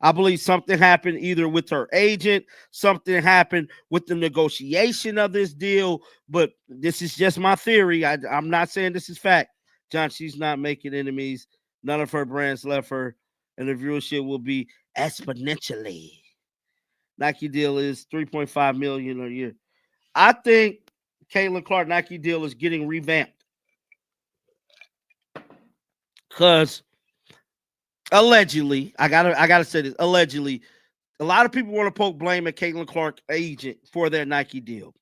I believe something happened either with her agent, something happened with the negotiation of this deal, but this is just my theory. I'm not saying this is fact. John, she's not making enemies. None of her brands left her, and the viewership will be exponentially. Nike deal is $3.5 million a year. I think Caitlin Clark Nike deal is getting revamped because allegedly, I gotta say this. Allegedly, a lot of people want to poke blame at Caitlin Clark agent for their Nike deal.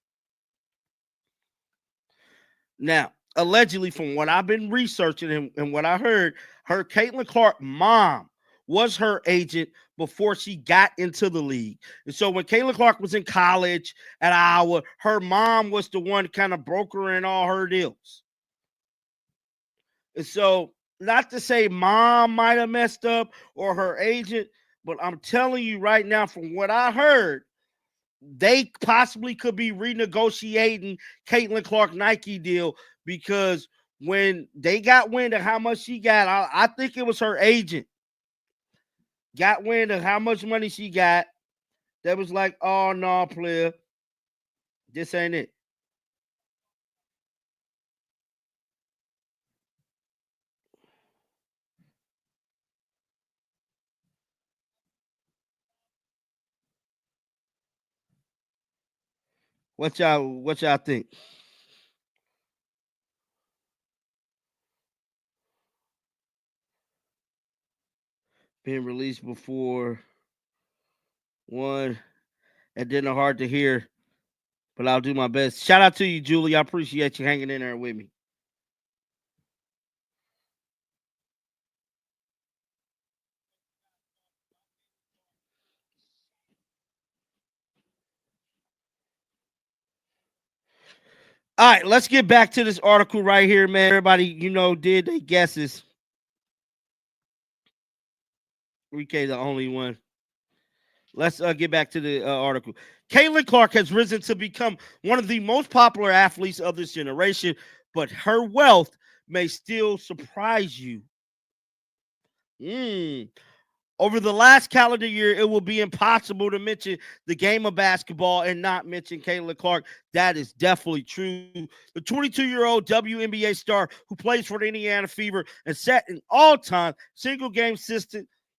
Now, allegedly, from what I've been researching and what I heard, her Caitlin Clark mom was her agent before she got into the league. And so when Caitlin Clark was in college at Iowa, her mom was the one kind of brokering all her deals. And so, not to say mom might have messed up or her agent, but I'm telling you right now, from what I heard, they possibly could be renegotiating Caitlin Clark Nike deal, because when they got wind of how much she got, I think it was her agent got wind of how much money she got. That was like, oh no, player, this ain't it. What y'all think? Being released before one, and then hard to hear, but I'll do my best. Shout out to you, Julie. I appreciate you hanging in there with me. All right, let's get back to this article right here, man. Everybody, did they guesses. Rike, the only one. Let's get back to the article. Caitlin Clark has risen to become one of the most popular athletes of this generation, but her wealth may still surprise you. Over the last calendar year, it will be impossible to mention the game of basketball and not mention Caitlin Clark. That is definitely true. The 22-year-old WNBA star who plays for the Indiana Fever and set an all-time single-game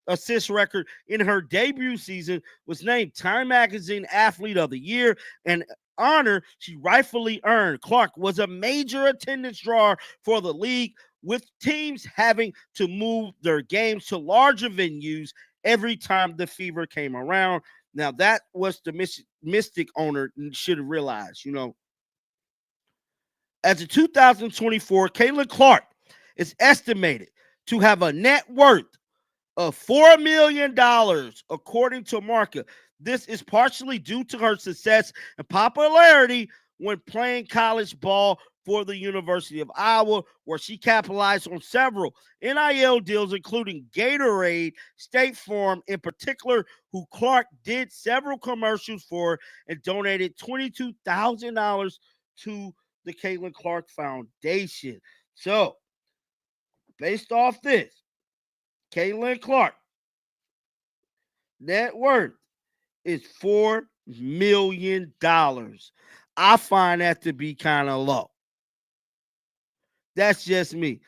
assist record in her debut season was named Time Magazine Athlete of the Year, an honor she rightfully earned. Clark was a major attendance drawer for the league, with teams having to move their games to larger venues every time the Fever came around. Now, that was the Mystic owner should have realized, As of 2024, Caitlin Clark is estimated to have a net worth of $4 million, according to Marca. This is partially due to her success and popularity when playing college ball for the University of Iowa, where she capitalized on several NIL deals, including Gatorade, State Farm in particular, who Clark did several commercials for and donated $22,000 to the Caitlin Clark Foundation. So, based off this, Caitlin Clark net worth is $4 million. I find that to be kind of low. That's just me.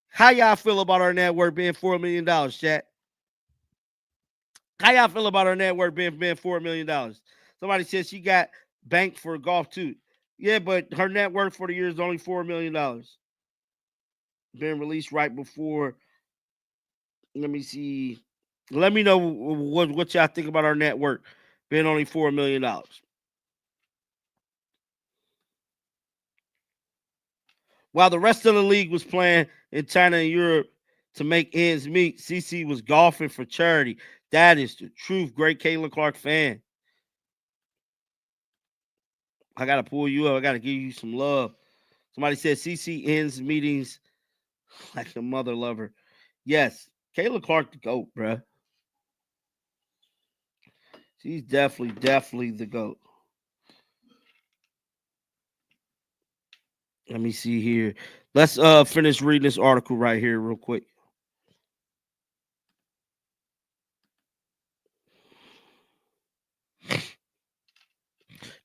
How y'all feel about our net worth being $4 million, chat? How y'all feel about our net worth being $4 million? Somebody says she got banked for golf too. Yeah, but her net worth for the year is only $4 million. Been released right before. Let me see. Let me know what y'all think about our net worth being only $4 million. While the rest of the league was playing in China and Europe to make ends meet, CC was golfing for charity. That is the truth. Great Caitlin Clark fan. I got to pull you up. I got to give you some love. Somebody said CC ends meetings like a mother lover. Yes, Caitlin Clark the GOAT, bruh. She's definitely the GOAT. Let me see here. Let's finish reading this article right here real quick.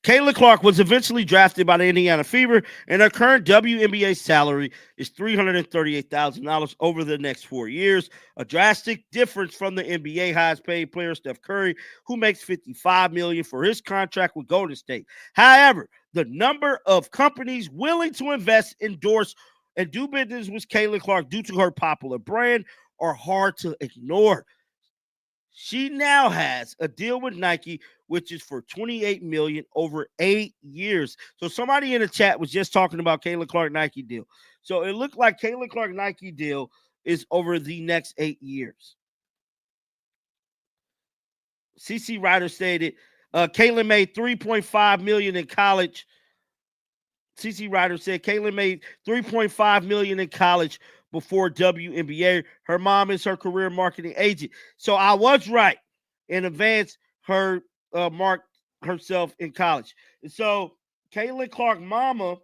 Caitlin Clark was eventually drafted by the Indiana Fever, and her current WNBA salary is $338,000 over the next 4 years, a drastic difference from the NBA highest paid player Steph Curry, who makes $55 million for his contract with Golden State. However, the number of companies willing to invest, endorse, and do business with Caitlin Clark due to her popular brand are hard to ignore. She now has a deal with Nike, which is for $28 million over 8 years. So somebody in the chat was just talking about Caitlin Clark Nike deal. So it looked like Caitlin Clark Nike deal is over the next 8 years. CC Ryder stated, Caitlin made $3.5 million in college. CC Ryder said Caitlin made $3.5 million in college before WNBA. Her mom is her career marketing agent. So I was right in advance. Her marked herself in college. And so Caitlin Clark mama,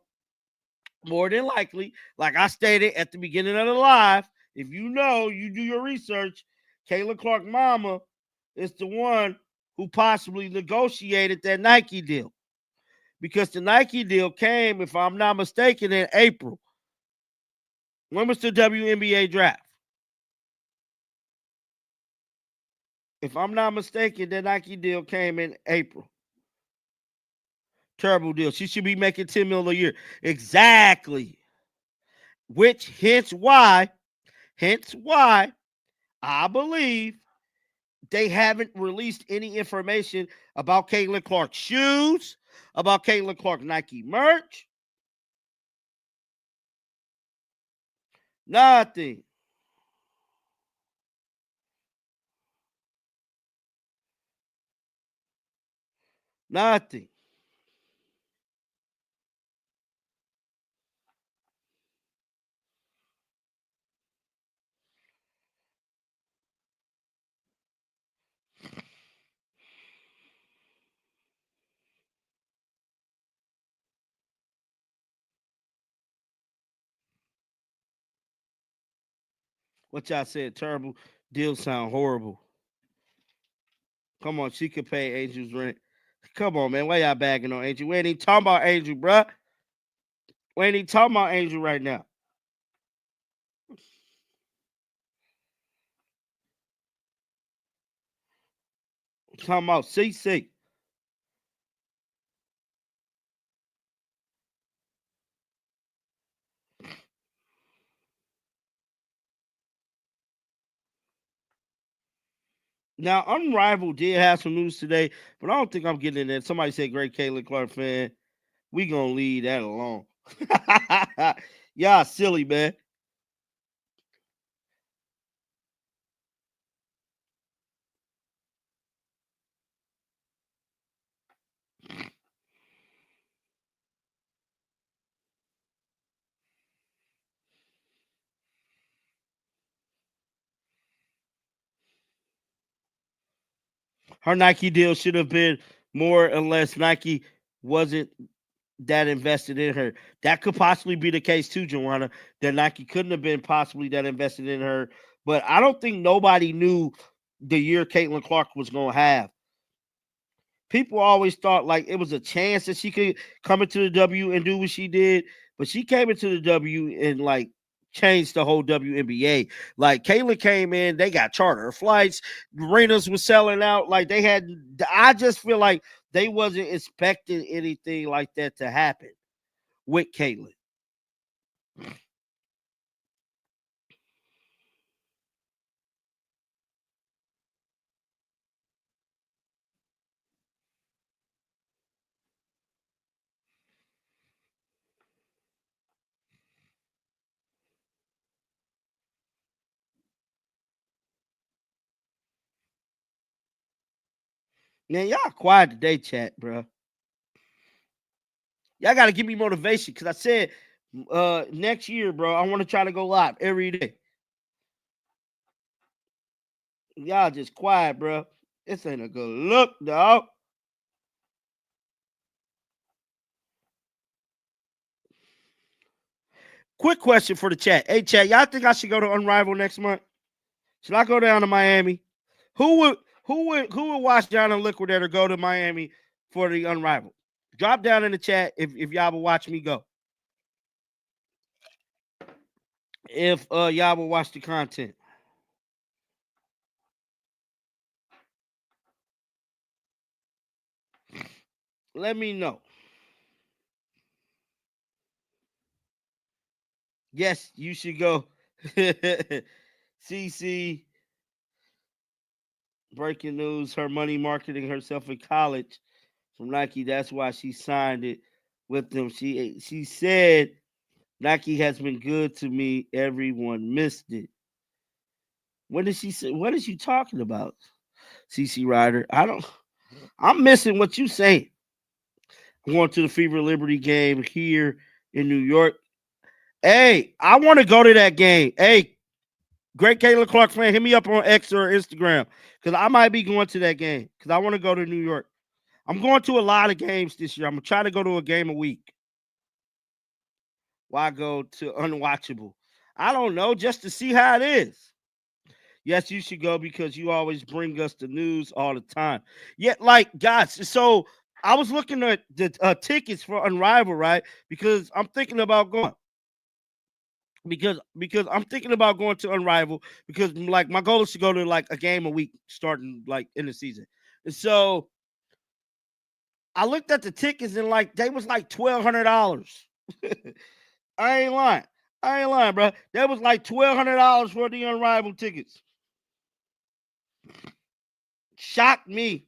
more than likely, like I stated at the beginning of the live, if you know, you do your research, Caitlin Clark mama is the one who possibly negotiated that Nike deal. Because the Nike deal came, if I'm not mistaken, in April. When was the WNBA draft? If I'm not mistaken, the Nike deal came in April. Terrible deal. She should be making $10 million a year. Exactly. Which hence why I believe they haven't released any information about Caitlin Clark's shoes, about Caitlin Clark Nike merch. Nothing. Nothing. What y'all said, terrible deals sound horrible. Come on, she could pay Angel's rent. Come on, man. Why y'all bagging on Angel? We ain't even talking about Angel, bruh. We ain't even talking about Angel right now. Talking about CC. Now, Unrivaled did have some news today, but I don't think I'm getting in there. Somebody said, great Caitlin Clark fan. We gonna leave that alone. Y'all silly, man. Her Nike deal should have been more or less Nike wasn't that invested in her. That could possibly be the case too, Joanna. That Nike couldn't have been possibly that invested in her. But I don't think nobody knew the year Caitlin Clark was going to have. People always thought like it was a chance that she could come into the W and do what she did, but she came into the W and like changed the whole WNBA. Like Caitlin came in, they got charter flights, arenas was selling out. Like they had, I just feel like they wasn't expecting anything like that to happen with Caitlin. Man, y'all quiet today, chat, bro. Y'all got to give me motivation because I said next year, bro, I want to try to go live every day. Y'all just quiet, bro. This ain't a good look, dog. Quick question for the chat. Hey, chat, y'all think I should go to Unrivaled next month? Should I go down to Miami? Who would watch down in Liquidate or go to Miami for the Unrivaled? Drop down in the chat if y'all will watch me go. If y'all will watch the content. Let me know. Yes, you should go. CC, breaking news, her money marketing herself in college from Nike. That's why she signed it with them. She said Nike has been good to me. Everyone missed it. When did she say? What is you talking about, CC Ryder? I'm missing what you saying. I'm going to the Fever Liberty game here in New York. Hey, I want to go to that game. Hey, great Caitlin Clark fan, hit me up on X or Instagram because I might be going to that game because I want to go to New York. I'm going to a lot of games this year. I'm gonna try to go to a game a week. Why go to unwatchable? I don't know, just to see how it is. Yes, you should go because you always bring us the news all the time. Yet, like, guys, so I was looking at the tickets for Unrivaled, right? Because I'm thinking about going. Because I'm thinking about going to Unrivaled because like my goal is to go to like a game a week starting like in the season. And so I looked at the tickets and like they was like $1,200. I ain't lying. I ain't lying, bro. That was like $1,200 for the Unrivaled tickets. Shocked me.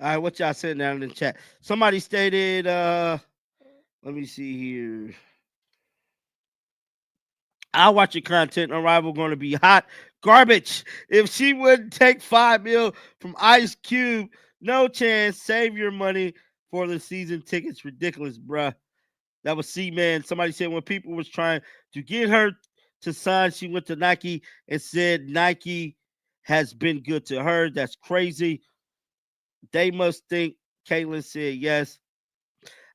All right, what y'all saying down in the chat? Somebody stated, let me see here. I'll watch your content. Arrival going to be hot garbage. If she wouldn't take $5 million from Ice Cube, no chance. Save your money for the season tickets. Ridiculous, bruh. That was C-Man. Somebody said when people was trying to get her to sign, she went to Nike and said Nike has been good to her. That's crazy. They must think Caitlyn said yes.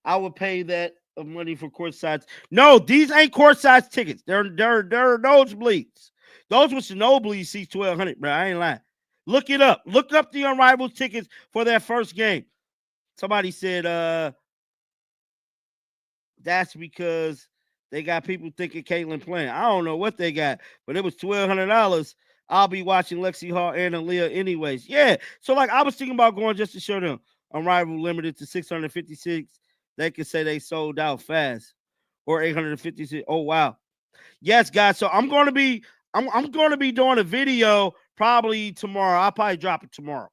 I would pay that money for courtside. No, these ain't courtside tickets. They're nosebleeds. Those was the nosebleed seats, 1,200, bro. I ain't lying. Look it up. Look up the Unrivaled tickets for their first game. Somebody said that's because they got people thinking Caitlyn playing. I don't know what they got, but it was $1,200. I'll be watching Lexi Hall and Aaliyah anyways. Yeah. So like I was thinking about going just to show them Unrivaled limited to 656. They could say they sold out fast. Or 856. Oh wow. Yes, guys. So I'm going to be doing a video probably tomorrow. I'll probably drop it tomorrow.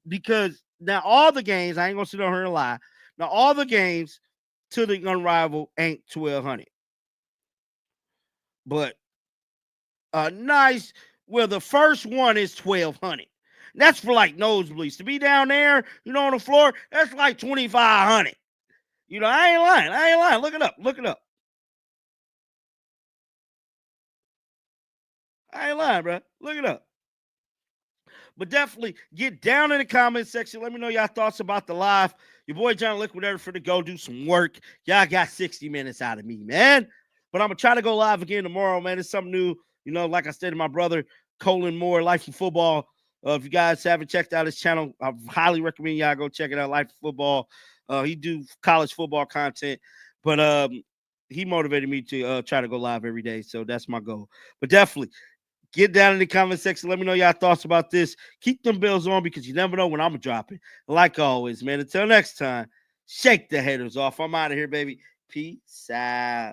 Because now all the games, I ain't gonna sit on here and lie. Now all the games to the Unrivaled ain't 1,200. But nice. Well, the first one is 1,200. That's for like nosebleeds. To be down there, on the floor, that's like 2,500. I ain't lying. Look it up. I ain't lying, bro. Look it up. But definitely get down in the comment section. Let me know y'all thoughts about the live. Your boy John Liquidator for to go do some work. Y'all got 60 minutes out of me, man. But I'm going to try to go live again tomorrow, man. It's something new. Like I said to my brother, Colin Moore, Life of Football. If you guys haven't checked out his channel, I highly recommend y'all go check it out, Life of Football. He do college football content. But he motivated me to try to go live every day. So that's my goal. But definitely, get down in the comment section. Let me know y'all thoughts about this. Keep them bells on because you never know when I'm going to drop it. Like always, man, until next time, shake the haters off. I'm out of here, baby. Peace out.